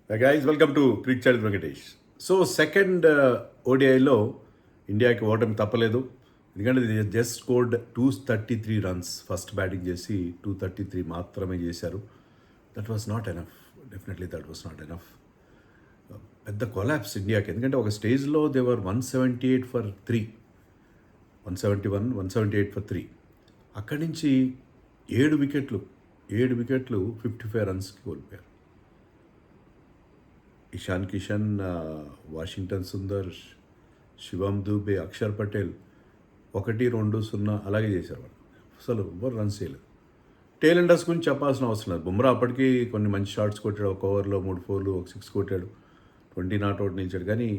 Hey guys, welcome to Cricket Child Venkatesh. So second ఓడిఐలో ఇండియాకి ఓటమి తప్పలేదు. ఎందుకంటే just scored 233 runs first batting చేసి 233 మాత్రమే చేశారు. That was not enough. Definitely that was not enough. పెద్ద కొలాప్స్ ఇండియాకి. ఎందుకంటే ఒక స్టేజ్లో దేవర్ 178 ఫర్ 3, 171, 178 ఫర్ 3. అక్కడి నుంచి 7 వికెట్లు 55 రన్స్కి కోల్పోయారు. ఇషాన్ కిషన్, వాషింగ్టన్ సుందర్, శివం దూబే, అక్షర్ పటేల్ 1-2-0 అలాగే చేశారు వాళ్ళు. అసలు ఎవ్వరు రన్స్ చేయలేదు. టేల్ ఎండర్స్ గురించి చెప్పాల్సిన అవసరం లేదు. బుమ్రా అప్పటికి కొన్ని మంచి షాట్స్ కొట్టాడు. ఒక ఓవర్లో 3 4లు, ఒక 6 కొట్టాడు, 20 నాట్అవుట్ నిలిచాడు. కానీ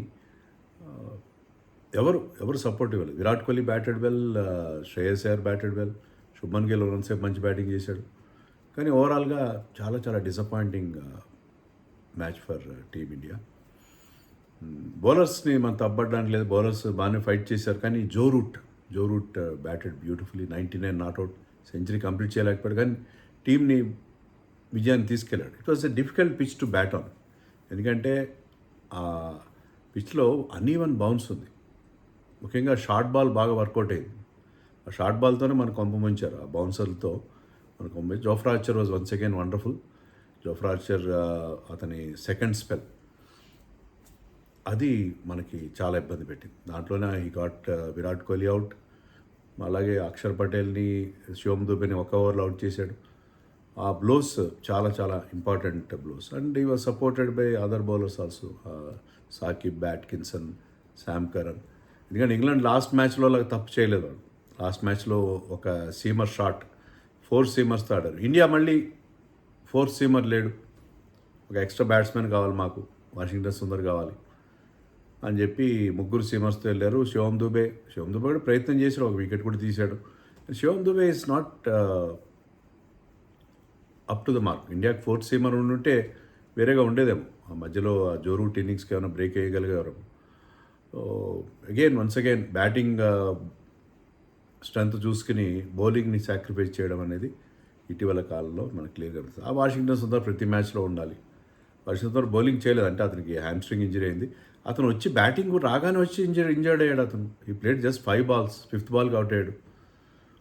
ఎవరు సపోర్ట్ ఇవ్వలేదు. Virat Kohli batted well, Shreyas Iyer batted well, Shubman Gill రన్సేపు మంచి బ్యాటింగ్ చేశాడు. కానీ ఓవరాల్గా చాలా చాలా డిసప్పాయింటింగ్ మ్యాచ్ ఫర్ టీమిండియా. బౌలర్స్ని మనం తప్పడానికి లేదు. బౌలర్స్ బాగానే ఫైట్ చేశారు. కానీ Joe Root batted beautifully, 99 not out, century complete చేయలేకపోయాడు. కానీ టీంని విజయాన్ని తీసుకెళ్ళాడు. It was a difficult pitch to bat on. ఎందుకంటే ఆ పిచ్లో అన్ఈవెన్ బౌన్స్ ఉంది. ముఖ్యంగా షార్ట్ బాల్ బాగా వర్కౌట్ అయింది. ఆ షార్ట్ బాల్తోనే మనకు కొంప ముంచారు. ఆ బౌన్సర్లతో మనకు కొంప. Jofra Archer was once again wonderful. Jofra Archer అతని సెకండ్ స్పెల్ అది మనకి చాలా ఇబ్బంది పెట్టింది. దాంట్లోనే ఈ గాట్ విరాట్ కోహ్లీ అవుట్. అలాగే అక్షర్ పటేల్ని, శివం దూబేని ఒక ఓవర్లో అవుట్ చేశాడు. ఆ బ్లోస్ చాలా చాలా important blows. And he was supported by other bowlers also, Saqib, Atkinson, Sam Curran. ఎందుకంటే ఇంగ్లాండ్ లాస్ట్ మ్యాచ్లో అలా తప్పు చేయలేదు. వాళ్ళు లాస్ట్ మ్యాచ్లో ఒక సీమర్ షాట్, 4 సీమర్స్తో ఆడారు. ఇండియా మళ్ళీ 4 సీమర్ లేడు, ఒక ఎక్స్ట్రా బ్యాట్స్మెన్ కావాలి మాకు, వాషింగ్టన్ సుందర్ కావాలి అని చెప్పి 3 సీమర్స్తో వెళ్ళారు. శివం దుబే కూడా ప్రయత్నం చేశాడు, ఒక వికెట్ కూడా తీశాడు. Shivam Dube is not up to the mark. ఇండియాకి 4th సీమర్ ఉండుంటే వేరేగా ఉండేదేమో. ఆ మధ్యలో జో రూట్ ఇన్నింగ్స్కి ఏమైనా బ్రేక్ వేయగలిగారు. వన్స్ అగైన్ బ్యాటింగ్ స్ట్రెంత్ చూసుకుని బౌలింగ్ని సాక్రిఫైస్ చేయడం అనేది ఇటీవల కాలంలో మనకు క్లియర్గా కనిపిస్తుంది. ఆ వాషింగ్టన్ సుందర్ ప్రతి మ్యాచ్లో ఉండాలి. వాషింగ్టన్ సుందర్ బౌలింగ్ చేయలేదు, అంటే అతనికి హ్యామ్స్ట్రింగ్ ఇంజరీ అయింది. అతను వచ్చి బ్యాటింగ్ రాగానే వచ్చి ఇంజర్డ్ అయ్యాడు. అతను ఈ ప్లేట్ జస్ట్ 5 balls, 5th బాల్కి అవుట్ అయ్యాడు.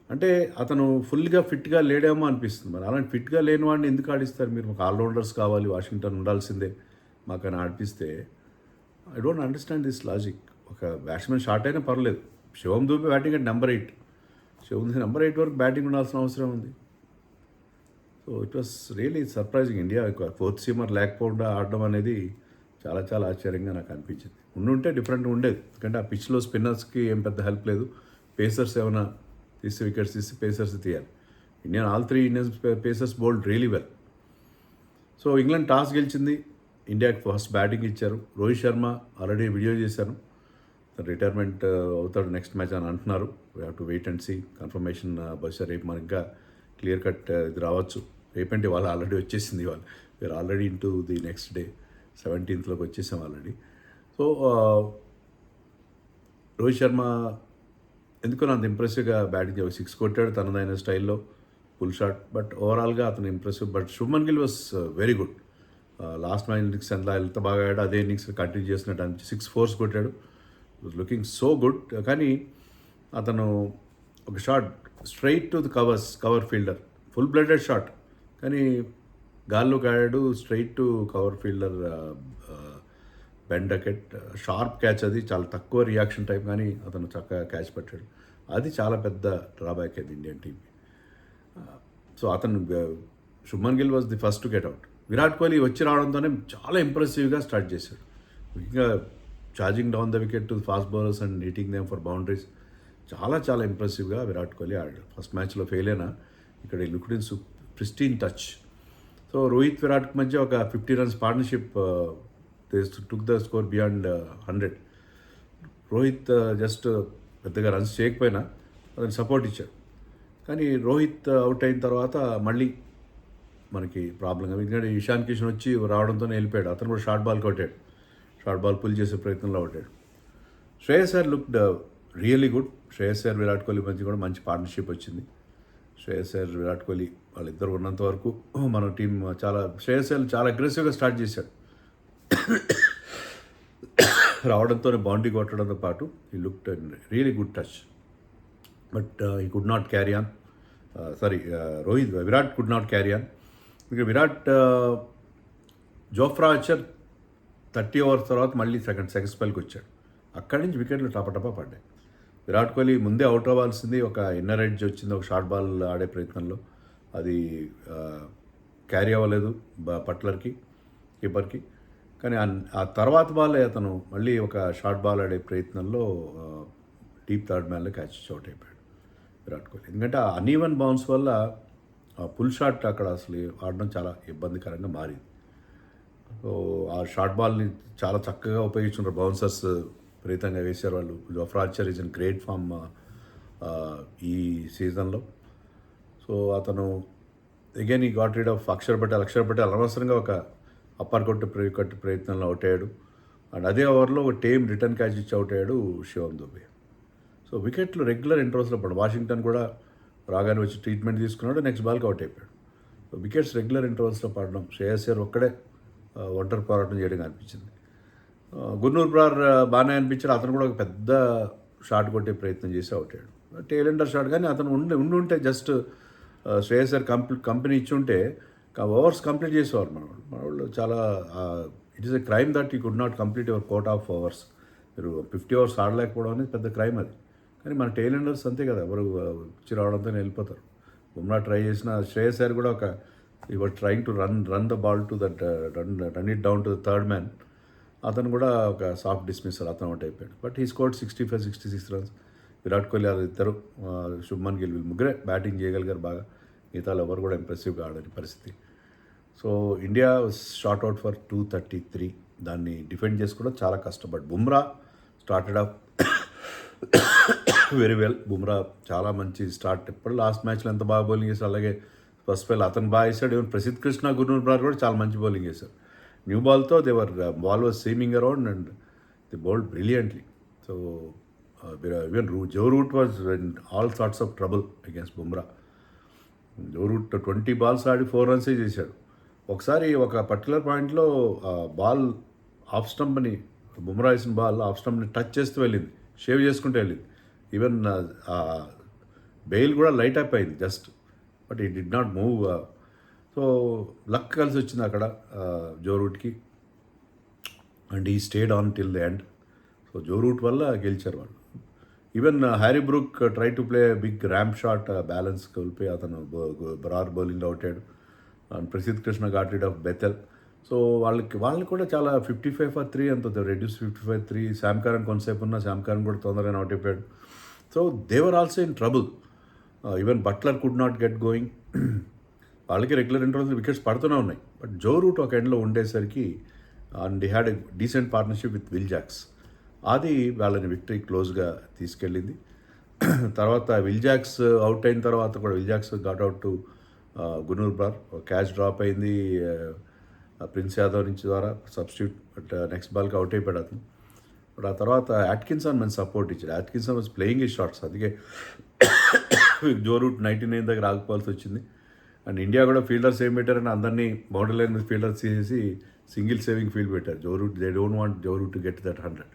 అంటే అతను ఫుల్గా ఫిట్గా లేడేమో అనిపిస్తుంది. మరి అలాంటి ఫిట్గా లేని వాడిని ఎందుకు ఆడిస్తారు మీరు? మాకు ఆల్రౌండర్స్ కావాలి, వాషింగ్టన్ ఉండాల్సిందే మాకు అని ఆడిపిస్తే I don't understand this logic. ఒక బ్యాట్స్మెన్ షార్ట్ అయినా పర్లేదు. శివం దూబే బ్యాటింగ్ అంటే నెంబర్ 8. శివం నెంబర్ 8 వరకు బ్యాటింగ్ ఉండాల్సిన అవసరం ఉంది. So it was really surprising. India 4th seamer లేకపోకుండా ఆడడం అనేది చాలా చాలా ఆశ్చర్యంగా నాకు అనిపించింది. ఉండుంటే డిఫరెంట్గా ఉండేది. ఎందుకంటే ఆ పిచ్లో స్పిన్నర్స్కి ఏం పెద్ద హెల్ప్ లేదు. పేసర్స్ ఏమైనా తీసి వికెట్స్ తీసి పేసర్స్ తీయాలి. All 3 Indians pacers bowled really well. So England toss గెలిచింది. ఇండియాకి ఫస్ట్ బ్యాటింగ్ ఇచ్చారు. రోహిత్ శర్మ ఆల్రెడీ వీడియో చేశాను, రిటైర్మెంట్ అవుతాడు నెక్స్ట్ మ్యాచ్ అని అంటున్నారు. We have to wait and see confirmation. బహుశా రేపు మనకి ఇంకా క్లియర్ కట్ ఇది రావచ్చు. రేపంటే వాళ్ళు ఆల్రెడీ వచ్చేసింది. వాళ్ళు we are already into the next day, 17th వచ్చేసాం ఆల్రెడీ. సో రోహిత్ శర్మ ఎందుకో అంత ఇంప్రెసివ్గా బ్యాటింగ్ 6 కొట్టాడు తనదైన స్టైల్లో, ఫుల్ షాట్. బట్ ఓవరాల్గా అతను impressive. But Shubman Gill was very good. Last innings ఎంత బాగా ఆడాడు, అదే ఇన్నింగ్స్ కంటిన్యూ చేసినట్టు అనిపించి 6 4s కొట్టాడు. Was looking so good. కానీ అతను ఒక shot straight to the cover fielder, full blooded shot, కానీ గాల్లోకి ఆడాడు. Straight to cover fielder Ben Duckett. Sharp catch, అది చాలా తక్కువ రియాక్షన్ టైం, కానీ అతను చక్కగా క్యాచ్ పట్టాడు. అది చాలా పెద్ద డ్రాబ్యాక్ అయింది ఇండియన్ టీమ్కి. సో అతను Shubman Gill was the first to get out. Virat Kohli వచ్చి రావడంతోనే చాలా ఇంప్రెసివ్గా స్టార్ట్ చేశాడు. ముఖ్యంగా charging down the wicket to fast bowlers and hitting them for boundaries. చాలా చాలా ఇంప్రెసివ్గా విరాట్ కోహ్లీ ఆడాడు. ఫస్ట్ మ్యాచ్లో ఫెయిల్ అయినా ఇక్కడ looked in pristine touch. So Rohit Virat మధ్య ఒక 50 runs partnership, took the score beyond 100. Rohit just పెద్దగా రన్స్ చేయకపోయినా అతనికి సపోర్ట్ ఇచ్చాడు. కానీ రోహిత్ అవుట్ అయిన తర్వాత మళ్ళీ మనకి ప్రాబ్లం. ఎందుకంటే ఇషాన్ కిషన్ వచ్చి రావడంతోనే వెళ్ళిపోయాడు. అతను కూడా షార్ట్ బాల్ కొట్టాడు, షార్ట్ బాల్ పుల్ చేసే ప్రయత్నంలో కొట్టాడు. Shreyas Iyer looked really good. Shreyas Iyer Virat Kohli మధ్య కూడా మంచి పార్ట్నర్షిప్ వచ్చింది. శ్రేయస్ అయ్యర్ విరాట్ కోహ్లీ వాళ్ళిద్దరు ఉన్నంత వరకు మన టీం శ్రేయస్ అయ్యర్ చాలా అగ్రెసివ్గా స్టార్ట్ చేశాడు. రావడంతోనే బౌండరీ కొట్టడంతో పాటు he look really good touch. But he could not carry on. Virat could not carry on. ఇంకా విరాట్ జోఫ్రా ఆర్చర్ 30 ఓవర్స్ తర్వాత మళ్ళీ సెకండ్ స్పెల్కి వచ్చాడు. అక్కడి నుంచి వికెట్లు టపటపా పడ్డాయి. విరాట్ కోహ్లీ ముందే అవుట్ అవ్వాల్సింది, ఒక ఇన్నర్ ఎడ్జ్ వచ్చింది ఒక షార్ట్ బాల్ ఆడే ప్రయత్నంలో, అది క్యారీ అవ్వలేదు పట్లర్కి, కీపర్కి. కానీ ఆ తర్వాత బాల్ అతను మళ్ళీ ఒక షార్ట్ బాల్ ఆడే ప్రయత్నంలో డీప్ థర్డ్ మ్యాన్లో క్యాచ్ అవుట్ అయిపోయాడు విరాట్ కోహ్లీ. ఎందుకంటే ఆ అన్ఈవెన్ బౌన్స్ వల్ల పుల్ షాట్ అక్కడ అసలు ఆడడం చాలా ఇబ్బందికరంగా మారింది. సో ఆ షార్ట్ బాల్ని చాలా చక్కగా ఉపయోగించుకున్నారు బౌన్సర్స్, విపరీతంగా వేశారు వాళ్ళు. Jofra Archer is in great form ఈ సీజన్లో. సో అతను again he got rid of Axar Patel అనవసరంగా ఒక అప్పర్ కొట్టు ప్రయత్నంలో అవుట్ అయ్యాడు. అండ్ అదే ఓవర్లో ఒక టేమ్ రిటర్న్ క్యాచ్ ఇచ్చి అవుట్ అయ్యాడు శివం దుబే. సో వికెట్లు రెగ్యులర్ ఇంటర్వల్స్లో పడ్డాడు. వాషింగ్టన్ కూడా రాగానే వచ్చి ట్రీట్మెంట్ తీసుకున్నాడు, నెక్స్ట్ బాల్కి అవుట్ అయిపోయాడు. సో వికెట్స్ రెగ్యులర్ ఇంటర్వల్స్లో పడడం, శ్రేయస్ అయ్యర్ ఒక్కడే ఒంటరి పోరాటం చేయడం అనిపించింది. గుర్నూర్ బ్రార్ బాగానే అనిపించాడు, అతను కూడా ఒక పెద్ద షాట్ కొట్టే ప్రయత్నం చేసి అవుట్ అయ్యాడు. టేలెండర్ షాట్, కానీ అతను ఉంటే జస్ట్ శ్రేయస్ అయ్యర్ కంపెనీ ఇచ్చి ఉంటే ఓవర్స్ కంప్లీట్ చేసేవారు మన వాళ్ళు. చాలా it is a crime that you could not complete your quota of overs. మీరు 50 ఓవర్స్ ఆడలేకపోవడం అనేది పెద్ద క్రైమ్ అది. కానీ మన టేలెండర్స్ అంతే కదా, ఎవరు వచ్చి రావడంతో వెళ్ళిపోతారు. బుమ్రా ట్రై చేసిన, శ్రేయస్ అయ్యర్ కూడా ఒక ఈ వర్ trying to run the ball to that run it down to the third man. అతను కూడా ఒక సాఫ్ట్ డిస్మిస్సర్, అతను అవుట్ అయిపోయాడు. But he scored 65-66 runs. Virat Kohli అది ఇద్దరు, శుభ్మన్ గిల్, వీళ్ళు ముగ్గురే బ్యాటింగ్ చేయగలిగారు బాగా. మిగతాలు ఎవరు కూడా ఇంప్రెసివ్గా ఆడని పరిస్థితి. So India short out for 233. దాన్ని డిఫెండ్ చేసుకోవడం చాలా కష్టం. But Bumrah started off very well. Bumrah చాలా మంచి స్టార్ట్. ఎప్పుడు లాస్ట్ మ్యాచ్లో ఎంత బాగా బౌలింగ్ చేశారు, అలాగే ఫస్ట్ స్పెల్ అతను బాగా వేశాడు. ఈవెన్ ప్రసిద్ధ్ కృష్ణ, గుర్నూర్ బ్రార్ కూడా చాలా మంచి బౌలింగ్ చేశారు. న్యూ బాల్తో ball was seaming around and they bowled brilliantly. So even Joe Root was in all sorts of trouble against Bumrah. Joe Root 20 balls ఆడి 4 రన్సే చేశాడు. ఒకసారి ఒక పర్టికులర్ పాయింట్లో బాల్ ఆఫ్ స్టంప్ని, బుమ్రా వేసిన బాల్ ఆఫ్ స్టంప్ని టచ్ చేస్తూ వెళ్ళింది, షేవ్ చేసుకుంటూ వెళ్ళింది. ఈవెన్ బెయిల్ కూడా లైట్ అప్ అయింది just, but he did not move. So luck కలిసి వచ్చింది అక్కడ జో రూట్కి, and he stayed on till the end. So Joe Root వల్ల గెలిచారు వాళ్ళు. Even Harry Brook try to play big ramp shot, balance కోల్పోయి అతను బ్రార్ బౌలింగ్లో అవుట్ అయ్యాడు. And Prasidh Krishna got rid of Bethell. So వాళ్ళకి కూడా చాలా 55 for 3 అంత రెడ్యూస్ 55-3. శామ్ కరన్ కొంతసేపు ఉన్న, శామ్ కరన్ కూడా తొందరగా అవుట్ అయిపోయాడు. So they were also in trouble. Even Buttler could not get going. వాళ్ళకి రెగ్యులర్ ఇంటర్వల్స్ వికెట్స్ పడుతూనే ఉన్నాయి. బట్ జో రూట్ ఒక ఎండ్లో ఉండేసరికి and they had a decent partnership with Will Jacks. అది వాళ్ళని విక్టరీ క్లోజ్గా తీసుకెళ్ళింది. తర్వాత విల్ జాక్స్ అవుట్ అయిన తర్వాత కూడా Will Jacks got out to Gurnoor Brar. Catch drop అయింది ప్రిన్స్ యాదవ్ నుంచి ద్వారా సబ్స్టిట్యూట్. బట్ నెక్స్ట్ బాల్కి అవుట్ అయిపోయాడు అతను. బట్ ఆ తర్వాత అట్కిన్సన్ మంచి సపోర్ట్ ఇచ్చాడు. అట్కిన్సన్ వాజ్ ప్లేయింగ్ ఈ షాట్స్, అందుకే జో రూట్ 99 దగ్గర ఆగిపోవాల్సి వచ్చింది. అండ్ ఇండియా కూడా ఫీల్డర్స్ ఏం పెట్టారని అందరినీ బౌండరీ లైన్ మీద ఫీల్డర్స్ చేసి సింగిల్ సేవింగ్ ఫీల్డ్ పెట్టారు. Joe Root they don't want Joe Root to get that 100.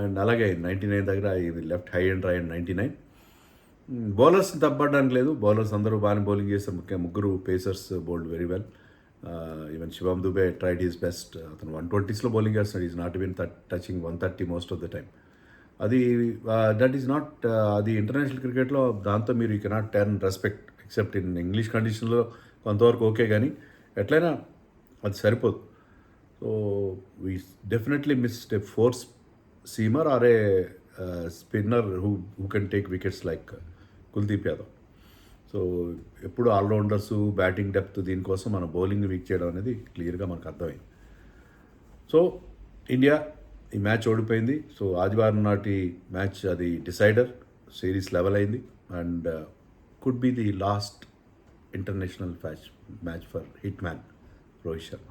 And అలాగే 99 దగ్గర ఇది left high and dry and 99. బౌలర్స్ని తప్పడానికి లేదు, బౌలర్స్ అందరూ బాగానే బౌలింగ్ చేస్తారు. ముగ్గురు pacers bowled very well. Even Shivam Dube tried his best. అతను 120s బౌలింగ్ చేస్తున్నాడు. Is not even touching 130 most of the time. అది దట్ ఈస్ నాట్, అది ఇంటర్నేషనల్ క్రికెట్లో దాంతో మీరు you cannot turn respect except in English కండిషన్లో కొంతవరకు ఓకే, కానీ ఎట్లయినా అది సరిపోదు. So we definitely missed a force seamer or a spinner who can take wickets like Kuldeep Yadav. So ఎప్పుడు ఆల్రౌండర్స్, బ్యాటింగ్ డెప్త్, దీనికోసం మన బౌలింగ్ వీక్ చేయడం అనేది క్లియర్గా మనకు అర్థమైంది. సో ఇండియా ఈ మ్యాచ్ ఓడిపోయింది. సో ఆదివారం నాటి మ్యాచ్ అది డిసైడర్, సిరీస్ లెవెల్ అయింది and could be the last international match for hit man Rohit Sharma.